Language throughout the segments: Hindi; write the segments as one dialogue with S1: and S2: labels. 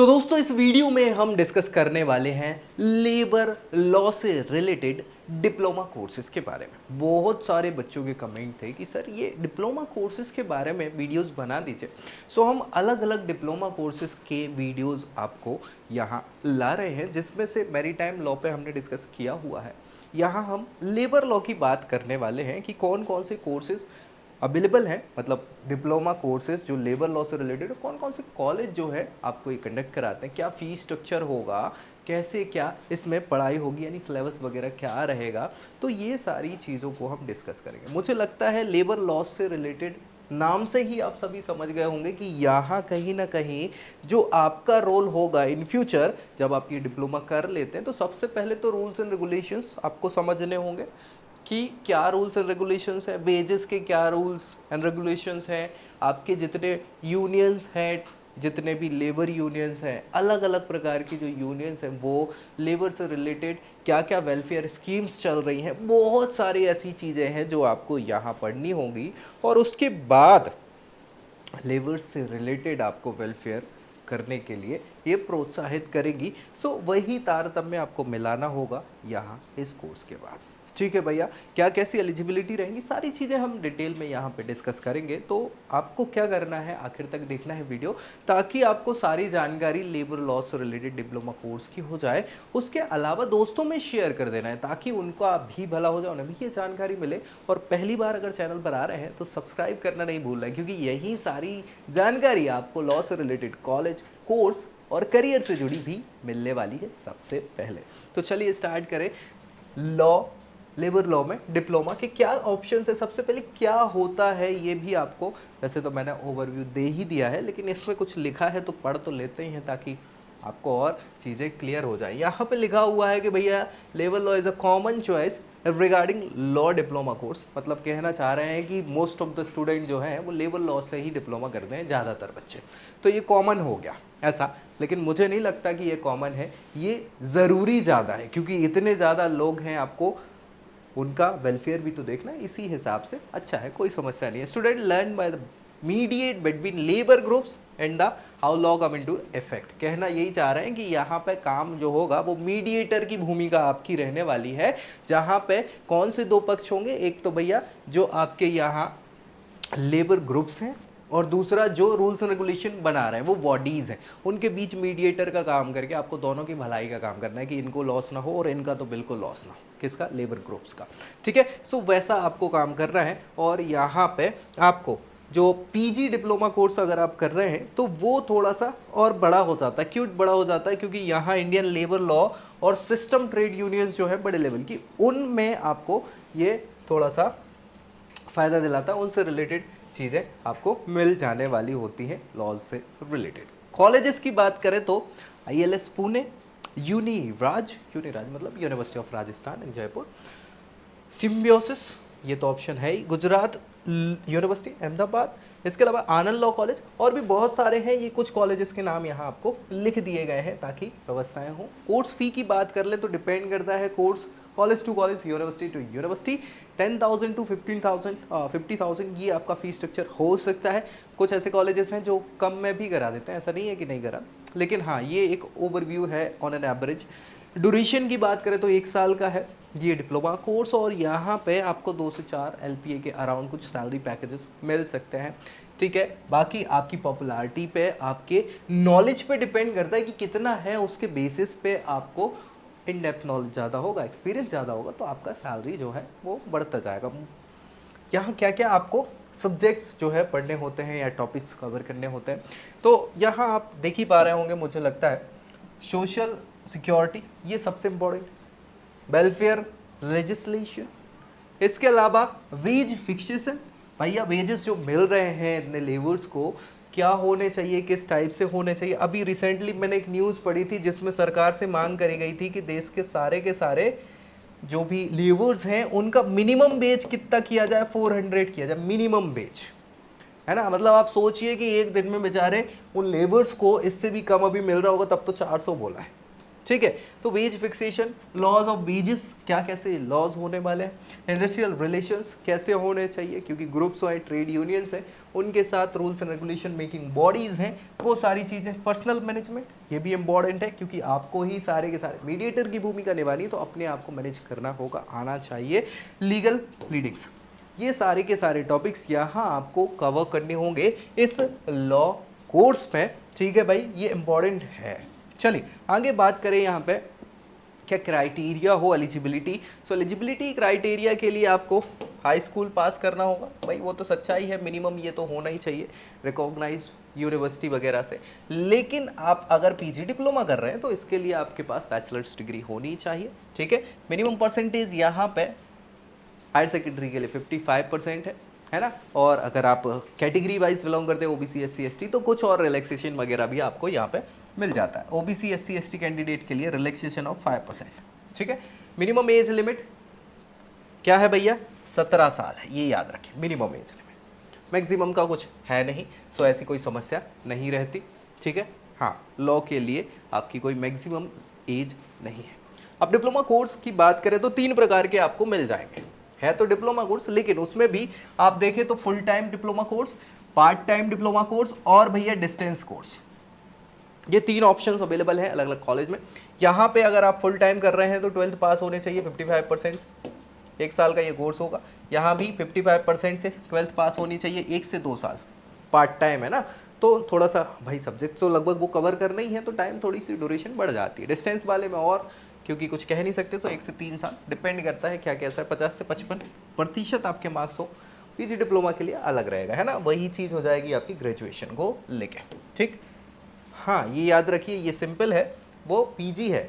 S1: तो दोस्तों इस वीडियो में हम डिस्कस करने वाले हैं लेबर लॉ से रिलेटेड डिप्लोमा कोर्सेज के बारे में। बहुत सारे बच्चों के कमेंट थे कि सर ये डिप्लोमा कोर्सेज के बारे में वीडियोस बना दीजिए। सो हम अलग अलग डिप्लोमा कोर्सेज के वीडियोस आपको यहाँ ला रहे हैं, जिसमें से मैरीटाइम लॉ पे हमने डिस्कस किया हुआ है। यहाँ हम लेबर लॉ की बात करने वाले हैं कि कौन कौन से कोर्सेज अवेलेबल है, मतलब डिप्लोमा कोर्सेज जो लेबर लॉ से रिलेटेड, कौन कौन से कॉलेज जो है आपको ये कंडक्ट कराते हैं, क्या फीस स्ट्रक्चर होगा, कैसे क्या इसमें पढ़ाई होगी, यानी सिलेबस वगैरह क्या रहेगा। तो ये सारी चीज़ों को हम डिस्कस करेंगे। मुझे लगता है लेबर लॉ से रिलेटेड नाम से ही आप सभी समझ गए होंगे कि यहाँ कहीं ना कहीं जो आपका रोल होगा इन फ्यूचर, जब आप ये डिप्लोमा कर लेते हैं तो सबसे पहले तो रूल्स एंड रेगुलेशंस आपको समझने होंगे कि क्या रूल्स एंड रेगुलेशंस है, वेजेस के क्या रूल्स एंड रेगुलेशंस हैं, आपके जितने यूनियंस हैं, जितने भी लेबर यूनियंस हैं, अलग अलग प्रकार की जो यूनियंस हैं वो लेबर से रिलेटेड क्या क्या वेलफेयर स्कीम्स चल रही हैं, बहुत सारी ऐसी चीज़ें हैं जो आपको यहाँ पढ़नी होंगी। और उसके बाद लेबर से रिलेटेड आपको वेलफेयर करने के लिए ये प्रोत्साहित करेगी। सो वही तारतम्य आपको मिलाना होगा यहाँ इस कोर्स के बाद। ठीक है भैया, क्या कैसी एलिजिबिलिटी रहेंगी, सारी चीज़ें हम डिटेल में यहाँ पे डिस्कस करेंगे। तो आपको क्या करना है, आखिर तक देखना है वीडियो, ताकि आपको सारी जानकारी लेबर लॉ से रिलेटेड डिप्लोमा कोर्स की हो जाए। उसके अलावा दोस्तों में शेयर कर देना है ताकि उनका भी भला हो जाए, उन्हें भी ये जानकारी मिले। और पहली बार अगर चैनल पर आ रहे हैं तो सब्सक्राइब करना नहीं भूलना है, क्योंकि यही सारी जानकारी आपको लॉ से रिलेटेड कॉलेज, कोर्स और करियर से जुड़ी भी मिलने वाली है सबसे पहले। तो चलिए स्टार्ट करें। लॉ, लेबर लॉ में डिप्लोमा के क्या ऑप्शंस है, सबसे पहले क्या होता है ये भी आपको, वैसे तो मैंने ओवरव्यू दे ही दिया है, लेकिन इसमें कुछ लिखा है तो पढ़ तो लेते ही हैं ताकि आपको और चीज़ें क्लियर हो जाए। यहाँ पे लिखा हुआ है कि भैया labour law is a common choice regarding law diploma course, मतलब कहना चाह रहे हैं कि मोस्ट ऑफ द स्टूडेंट जो हैं वो लेबर लॉ से ही डिप्लोमा करते हैं, ज़्यादातर बच्चे। तो ये कॉमन हो गया ऐसा, लेकिन मुझे नहीं लगता कि ये कॉमन है, ये ज़रूरी ज़्यादा है, क्योंकि इतने ज़्यादा लोग हैं, आपको उनका वेलफेयर भी तो देखना है। इसी हिसाब से अच्छा है, कोई समस्या नहीं है। Student learn by the mediate between labour groups and the how law come into effect. कहना यही चाह रहे हैं कि यहाँ पे काम जो होगा वो मीडिएटर की भूमिका आपकी रहने वाली है, जहाँ पे कौन से दो पक्ष होंगे, एक तो भैया जो आपके यहाँ लेबर ग्रुप्स हैं, और दूसरा जो रूल्स एंड रेगुलेशन बना रहे हैं वो बॉडीज़ हैं, उनके बीच मीडिएटर का काम करके आपको दोनों की भलाई का काम करना है कि इनको लॉस ना हो और इनका तो बिल्कुल लॉस ना हो। किसका? लेबर ग्रुप्स का। ठीक है, सो वैसा आपको काम करना है। और यहाँ पे आपको जो पीजी डिप्लोमा कोर्स अगर आप कर रहे हैं तो वो थोड़ा सा और बड़ा हो जाता है। क्यों बड़ा हो जाता है? क्योंकि यहाँ इंडियन लेबर लॉ और सिस्टम ट्रेड यूनियंस जो है बड़े लेवल की, उनमें आपको ये थोड़ा सा फ़ायदा दिलाता है, उनसे रिलेटेड चीज़ें आपको मिल जाने वाली होती हैं लॉज से रिलेटेड। कॉलेजेस की बात करें तो आईएलएस पुणे, यूनिराज मतलब university of Rajasthan in Jaipur, symbiosis, ये तो ऑप्शन है ही, गुजरात यूनिवर्सिटी अहमदाबाद, इसके अलावा आनंद लॉ कॉलेज, और भी बहुत सारे हैं। ये कुछ कॉलेजेस के नाम यहाँ आपको लिख दिए गए हैं ताकि व्यवस्थाएं हों। कोर्स फी की बात कर ले तो डिपेंड करता है course, college to college, university to university, 10,000 to 15,000 50,000 ये आपका फीस स्ट्रक्चर हो सकता है। कुछ ऐसे कॉलेजेस हैं जो कम में भी करा देते हैं, ऐसा नहीं है कि नहीं करा, लेकिन हाँ ये एक ओवरव्यू है ऑन एन एवरेज। ड्यूरेशन की बात करें तो 1 साल का है ये डिप्लोमा कोर्स, और यहाँ पे आपको 2 से 4 एलपीए के अराउंड कुछ सैलरी पैकेजेस मिल सकते हैं। ठीक है, बाकी आपकी पॉपुलैरिटी पे, आपके नॉलेज पे डिपेंड करता है कि कितना है, उसके बेसिस पे आपको इन डेप्थ नॉलेज ज़्यादा होगा, एक्सपीरियंस ज़्यादा होगा, तो आपका सैलरी जो है वो बढ़ता जाएगा। यहाँ क्या क्या आपको सब्जेक्ट्स जो है पढ़ने होते हैं या टॉपिक्स कवर करने होते हैं, तो यहाँ आप देख ही पा रहे होंगे, मुझे लगता है सोशल सिक्योरिटी ये सबसे इम्पोर्टेंट, वेलफेयर लेजिस्लेशन, इसके अलावा वेज फिक्सेशन, भैया वेजेस जो मिल रहे हैं इतने लेबर्स को क्या होने चाहिए, किस टाइप से होने चाहिए। अभी रिसेंटली मैंने एक न्यूज़ पढ़ी थी जिसमें सरकार से मांग करी गई थी कि देश के सारे जो भी लेबर्स हैं उनका मिनिमम वेज कितना किया जाए, 400 किया जाए मिनिमम वेज, है ना। मतलब आप सोचिए कि एक दिन में बेचारे उन लेबर्स को इससे भी कम अभी मिल रहा होगा, तब तो 400 बोला है। ठीक है। तो wage fixation, laws of wages, क्या कैसे लॉज होने वाले हैं, इंडस्ट्रियल रिलेशंस कैसे होने चाहिए, क्योंकि ग्रुप्स और ट्रेड यूनियंस हैं उनके साथ rules and regulation making bodies हैं, वो सारी चीज़ें, पर्सनल मैनेजमेंट ये भी इंपॉर्टेंट है क्योंकि आपको ही सारे के सारे मीडिएटर की भूमिका निभानी है, तो अपने आप को मैनेज करना होगा, आना चाहिए, लीगल प्लीडिंग्स, ये सारे के सारे टॉपिक्स यहाँ आपको कवर करने होंगे इस लॉ कोर्स में, ठीक है भाई, ये इंपॉर्टेंट है। चलिए आगे बात करें यहाँ पे क्या क्राइटेरिया हो एलिजिबिलिटी। सो एलिजिबिलिटी क्राइटेरिया के लिए आपको हाई स्कूल पास करना होगा, भाई वो तो सच्चाई है, मिनिमम ये तो होना ही चाहिए रिकॉग्नाइज्ड यूनिवर्सिटी वगैरह से। लेकिन आप अगर पीजी डिप्लोमा कर रहे हैं तो इसके लिए आपके पास बैचलर्स डिग्री होनी चाहिए, ठीक है। मिनिमम परसेंटेज यहाँ पे हायर सेकेंडरी के लिए 55% है ना। और अगर आप कैटेगरी वाइज बिलोंग करते हैं ओबीसी एससी एसटी तो कुछ और रिलैक्सेशन वगैरह भी आपको यहाँ पे मिल जाता है। ओबीसी एससी एसटी कैंडिडेट के लिए रिलैक्सेशन ऑफ 5%, ठीक है। मिनिमम एज लिमिट क्या है भैया, 17 साल है, ये याद रखें, मिनिमम एज लिमिट। मैक्सिमम का कुछ है नहीं, सो ऐसी कोई समस्या नहीं रहती, ठीक है। हाँ, लॉ के लिए आपकी कोई मैक्सिमम एज नहीं है। अब डिप्लोमा कोर्स की बात करें तो 3 प्रकार के आपको मिल जाएंगे, है तो डिप्लोमा कोर्स, लेकिन उसमें भी आप देखें तो full time diploma course, part time diploma course और भैया डिस्टेंस कोर्स, ये 3 ऑप्शंस अवेलेबल है अलग अलग कॉलेज में। यहाँ पे अगर आप फुल टाइम कर रहे हैं तो 12th पास होने चाहिए, 55%, 1 साल का ये कोर्स होगा। यहाँ भी 55% से 12th पास होनी चाहिए, 1 से 2 साल। पार्ट टाइम है ना, तो थोड़ा सा भाई सब्जेक्ट तो लगभग वो कवर करना ही है, तो टाइम थोड़ी सी ड्यूरेशन बढ़ जाती है। डिस्टेंस वाले में और क्योंकि कुछ कह नहीं सकते, तो 1 से 3 साल डिपेंड करता है क्या कैसा है, 50 से 55% आपके मार्क्स हो। पीजी डिप्लोमा के लिए अलग रहेगा, है ना, वही चीज़ हो जाएगी आपकी ग्रेजुएशन को लेके, ठीक। हाँ, ये याद रखिए, ये सिंपल है, वो पीजी है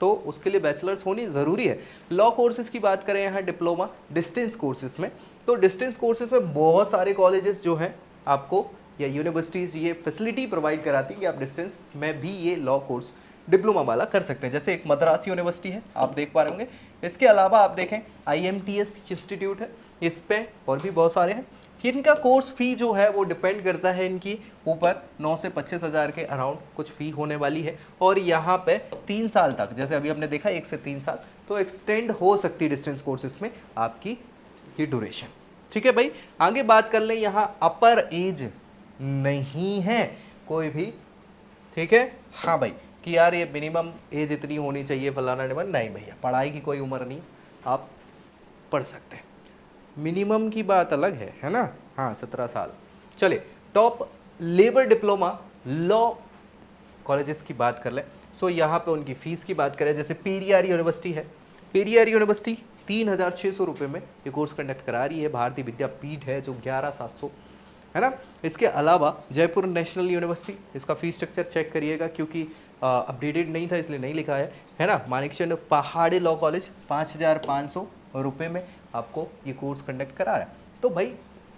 S1: तो उसके लिए बैचलर्स होनी ज़रूरी है। लॉ कोर्सेज की बात करें यहाँ डिप्लोमा डिस्टेंस कोर्सेज में, तो डिस्टेंस कोर्सेज में बहुत सारे कॉलेजेस जो हैं आपको या यूनिवर्सिटीज़ ये फैसिलिटी प्रोवाइड कराती है कि आप डिस्टेंस में भी ये लॉ कोर्स डिप्लोमा वाला कर सकते हैं। जैसे एक मद्रास यूनिवर्सिटी है, आप देख पा रहे होंगे। इसके अलावा आप देखें IMTS इंस्टीट्यूट है, इस पे और भी बहुत सारे हैं। इनका कोर्स फी जो है वो डिपेंड करता है इनकी ऊपर, 9 से 25 हज़ार के अराउंड कुछ फी होने वाली है। और यहाँ पे 3 साल तक, जैसे अभी हमने देखा 1 से 3 साल, तो एक्सटेंड हो सकती है डिस्टेंस कोर्सेज में आपकी ये ड्यूरेशन, ठीक है भाई। आगे बात कर लें, यहाँ अपर एज नहीं है कोई भी, ठीक है। हाँ भाई, कि यार ये मिनिमम एज इतनी होनी चाहिए फलाना निमन, नहीं भैया, पढ़ाई की कोई उम्र नहीं, आप पढ़ सकते हैं। मिनिमम की बात अलग है ना। हाँ, 17 साल। चलिए top labour diploma law colleges की बात कर लें। सो यहाँ पे उनकी फीस की बात करें, जैसे पेरियार यूनिवर्सिटी है, पेरियार यूनिवर्सिटी 3,600 रुपये में ये कोर्स कंडक्ट करा रही है। भारतीय विद्यापीठ है जो 11,700 है ना। इसके अलावा जयपुर नेशनल यूनिवर्सिटी, इसका फीस स्ट्रक्चर चेक करिएगा क्योंकि अपडेटेड नहीं था इसलिए नहीं लिखा है ना। मानिकचंद पहाड़ी लॉ कॉलेज 5,500 रुपये में आपको ये कोर्स कंडक्ट करा रहा है। तो भाई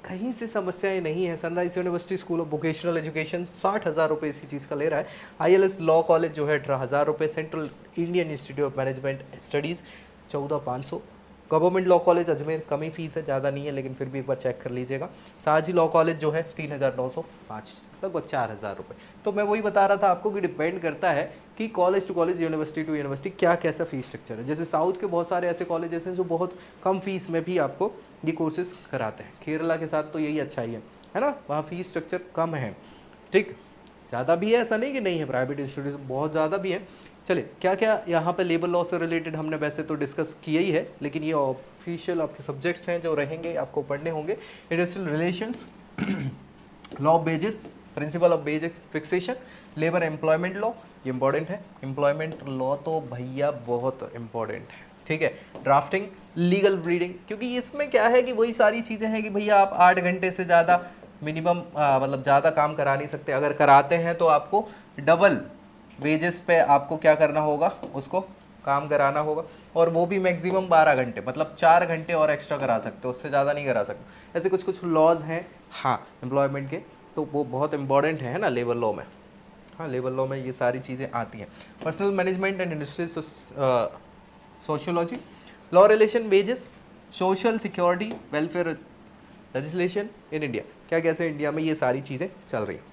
S1: कहीं से समस्याएं नहीं है। Sunrise university school of vocational education 60,000 रुपये इसी चीज़ का ले रहा है। ILS लॉ कॉलेज जो है 18,000 रुपये। Central Indian institute of management studies 14,500। Government law college Ajmer come he fees है, ज़्यादा नहीं है, लेकिन फिर भी एक बार चेक कर लीजिएगा। साजी लॉ कॉलेज जो है 3,905, लगभग 4,000 रुपये। तो मैं वही बता रहा था आपको कि डिपेंड करता है कि college to college, university to university क्या कैसा फीस स्ट्रक्चर है। जैसे साउथ के बहुत सारे ऐसे कॉलेजेस हैं जो बहुत कम फीस में भी आपको ये कोर्सेज कराते हैं। केरला के साथ तो यही अच्छा ही है ना, वहाँ फीस स्ट्रक्चर कम है, ठीक। ज़्यादा भी है, ऐसा नहीं कि नहीं है, प्राइवेट इंस्टीट्यूट बहुत ज़्यादा भी है। चलिए क्या क्या यहाँ पे लेबर लॉ से रिलेटेड हमने वैसे तो डिस्कस किया ही है, लेकिन ये ऑफिशियल आपके सब्जेक्ट्स हैं जो रहेंगे, आपको पढ़ने होंगे। Industrial relations, law of wages, principle of ways fixation, labour employment law, ये इंपॉर्टेंट है। एम्प्लॉयमेंट लॉ तो भैया बहुत इंपॉर्टेंट है, ठीक है। ड्राफ्टिंग, लीगल ब्रीडिंग, क्योंकि इसमें क्या है कि वही सारी चीज़ें हैं कि भैया आप 8 घंटे से ज़्यादा मिनिमम मतलब ज़्यादा काम करा नहीं सकते। अगर कराते हैं तो आपको डबल वेजेस पे आपको क्या करना होगा, उसको काम कराना होगा, और वो भी मैक्सिमम 12 घंटे, मतलब 4 घंटे और एक्स्ट्रा करा सकते हो, उससे ज़्यादा नहीं करा सकते। ऐसे कुछ कुछ लॉज हैं हाँ एम्प्लॉयमेंट के, तो वो बहुत इंपॉर्टेंट है ना लेबर लॉ में। हाँ, लेबर लॉ में ये सारी चीज़ें आती हैं। Personal management and industrial sociology, law relation, wages, social security, welfare legislation in India, क्या कैसे इंडिया में ये सारी चीज़ें चल रही हैं।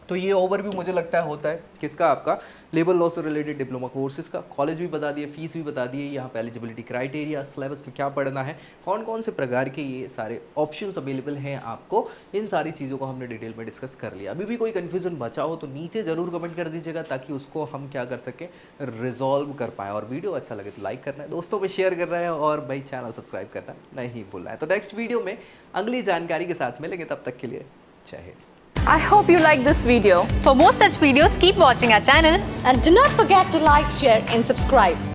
S1: तो ये ओवरव्यू मुझे लगता है होता है किसका, आपका लेबर लॉ से रिलेटेड डिप्लोमा कोर्सेज का। कॉलेज भी बता दिए, फीस भी बता दिए, यहाँ पे एलिजिबिलिटी क्राइटेरिया, सिलेबस में क्या पढ़ना है, कौन कौन से प्रकार के ये सारे ऑप्शंस अवेलेबल हैं आपको, इन सारी चीज़ों को हमने डिटेल में डिस्कस कर लिया। अभी भी कोई कन्फ्यूजन बचा हो तो नीचे ज़रूर कमेंट कर दीजिएगा ताकि उसको हम क्या कर सकें, रिजॉल्व कर पाएँ। और वीडियो अच्छा लगे तो लाइक करना है, दोस्तों में शेयर करना है और भाई चैनल सब्सक्राइब करना नहीं भूलना है। तो नेक्स्ट वीडियो में अगली जानकारी के साथ मिलेंगे, तब तक के लिए जय Hind.
S2: I hope you like this video. For more such videos, keep watching our channel.
S3: And do not forget to like, share and subscribe.